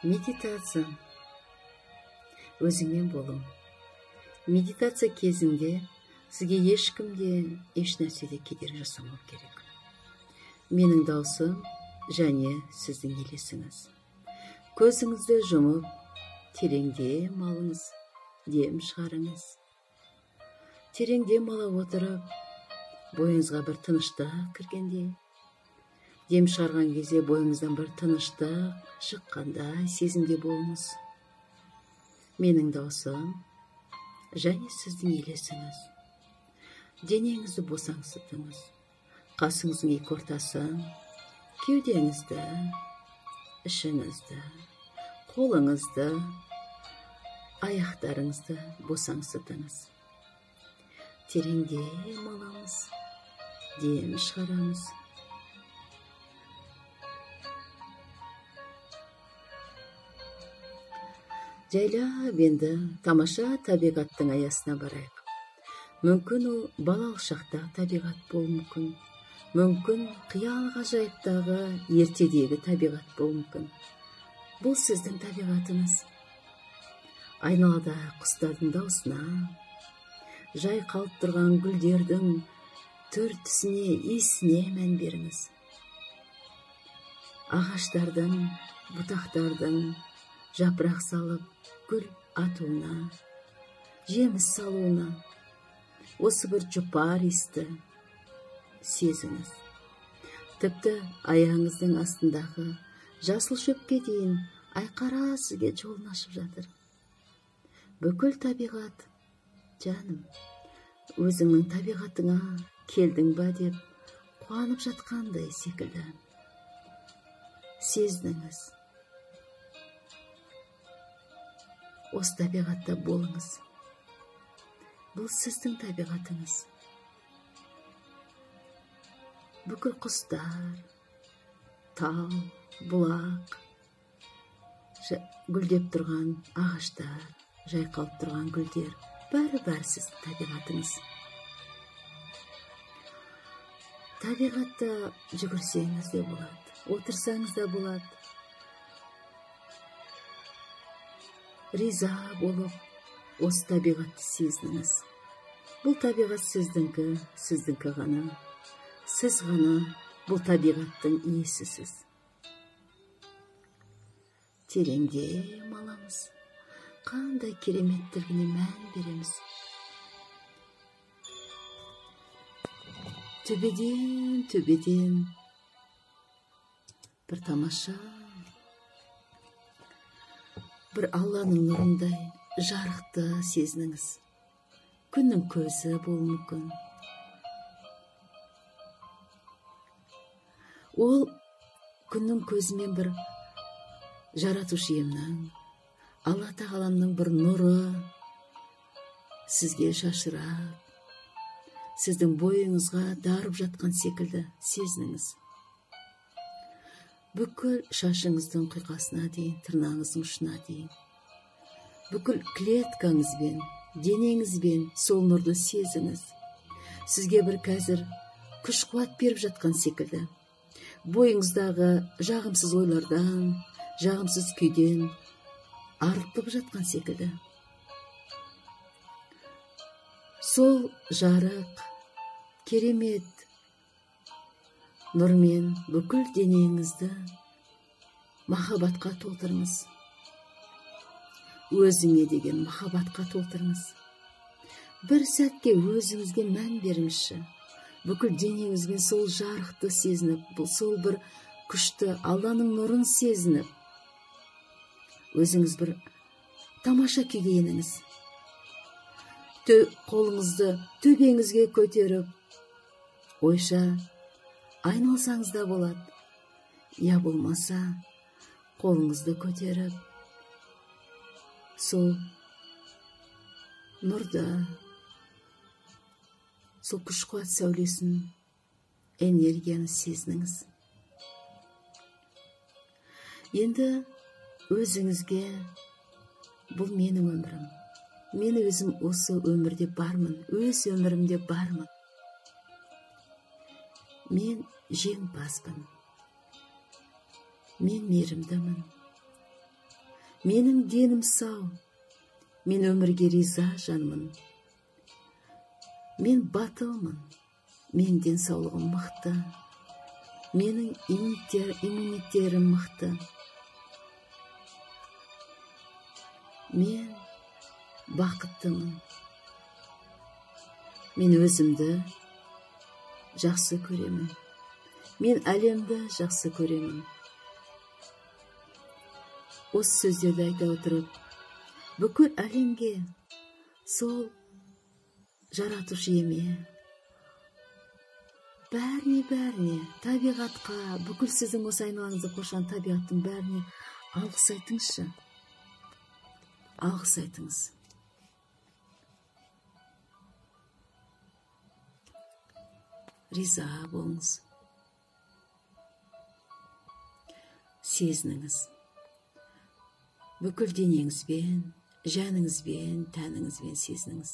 Медитация. Өзіңмен болу. Медитация кезінде сізге ешкімде еш нәрседе кедергі жасамау керек. Менің даусым және сіздің елесіңіз. Көзіңізді жұмып, терең дем алыңыз, дем шығарыңыз. Терең дем ала отырып, бойыңызға бір тыныштық кіргендей, дем шығарған кезде бойыңыздан бір тыныштық шыққандай сезімде болыңыз. Менің даусым және сіздің елесіңіз. Денеңізді босаңсытыңыз. Қасыңыздың екі ортасын, кеудеңізді, ішіңізді, қолыңызды, аяқтарыңызды босаңсытыңыз. Терең дем аламыз, дем шығарамыз. Жайлап енді тамаша табиғаттың аясына барайық. Мүмкін ол балалық шақта табиғат болуы мүмкін. Мүмкін қиял ғажайыптағы ертедегі табиғат болуы мүмкін. Бұл сіздің табиғатыңыз. Айналада құстардың даусына, жайқалып тұрған гүлдердің түр-түсіне, иісіне мән беріңіз. Ағаштардың, бұтақтардың жапырақ салып, гүл атуына, жеміс салуына, осы бір жұпар иісті сезіңіз. Тіпті аяғыңыздың астындағы жасыл шөпке дейін айқара сізге жолын ашып жатыр. Бүкіл табиғат, жаным, өзіңнің табиғатыңа келдің ба деп қуанып жатқандай секілді. Сездіңіз. Осы табиғатта болыңыз. Бұл сіздің табиғатыңыз. Бүкіл құстар, тау, бұлақ, гүлдеп тұрған ағаштар, жайқалып тұрған гүлдер, бәрі сіздің табиғатыңыз. Табиғатта жүгірсеңіз де болады, отырсаңыз да болады. Риза болып, осы табиғатты сезініңіз. Бұл табиғат сіздіңкі ғана. Сіз ғана бұл табиғаттың иесісіз. Терең дем аламыз. Қандай кереметтілігіне мән береміз. Төбеден бір тамаша, бір Алланың нұрындай жарықты сезініңіз. Күннің көзі болуы мүмкін. Ол күннің көзімен бір жаратушы иемнің, Алла тағаламның бір нұры сізге шашырап, сіздің бойыңызға дарып жатқан секілді сезініңіз. Бүкіл шашыңыздың құйқасына дейін, тырнағыңыздың ұшына дейін, бүкіл клеткаңызбен, денеңізбен сол нұрды сезіңіз. Сізге бір қазір күш қуат беріп жатқан секілді. Бойыңыздағы жағымсыз ойлардан, жағымсыз күйден арылтып жатқан секілді. Сол жарық, керемет нұрмен бүкіл денеңізді махаббатқа толтырыңыз. Өзіңе деген махаббатқа толтырыңыз. Бір сәтке өзіңізге мән беріңізші. Бүкіл денеңізбен сол жарықты сезініп, сол бір күшті Алланың нұрын сезініп, өзіңіз бір тамаша күйге еніңіз. Қолыңызды төбеңізге көтеріп, ойша айналсаңыз да болады. Я болмаса, қолыңызды көтеріп, сол нұрда, сол күш қуат сәулесін, энергияны сезініңіз. Енді өзіңізге, бұл менің өмірім. Мен өзім осы өмірде бармын, өз өмірімде бармын. Мен жеңімпазбын. Мен мейірімдімін. Менің денім сау, мен өмірге риза жанмын. Мен батылмын, мен денсаулығым мықты. Менің иммунитетім мықты. Мен бақыттымын. Мен өзімді жақсы көремін. Мен әлемді жақсы көремін. Осы сөздерді айта отырып, бүкіл әлемге сол жаратушы еме, бәріне, табиғатқа, бүкіл сіздің осы айналаңызды қоршаған табиғаттың бәріне алғыс айтыңызшы. Алғыс айтыңыз. Риза болыңыз. Сезініңіз. Бүкіл денеңізбен, жаныңызбен, тәніңізбен сезініңіз.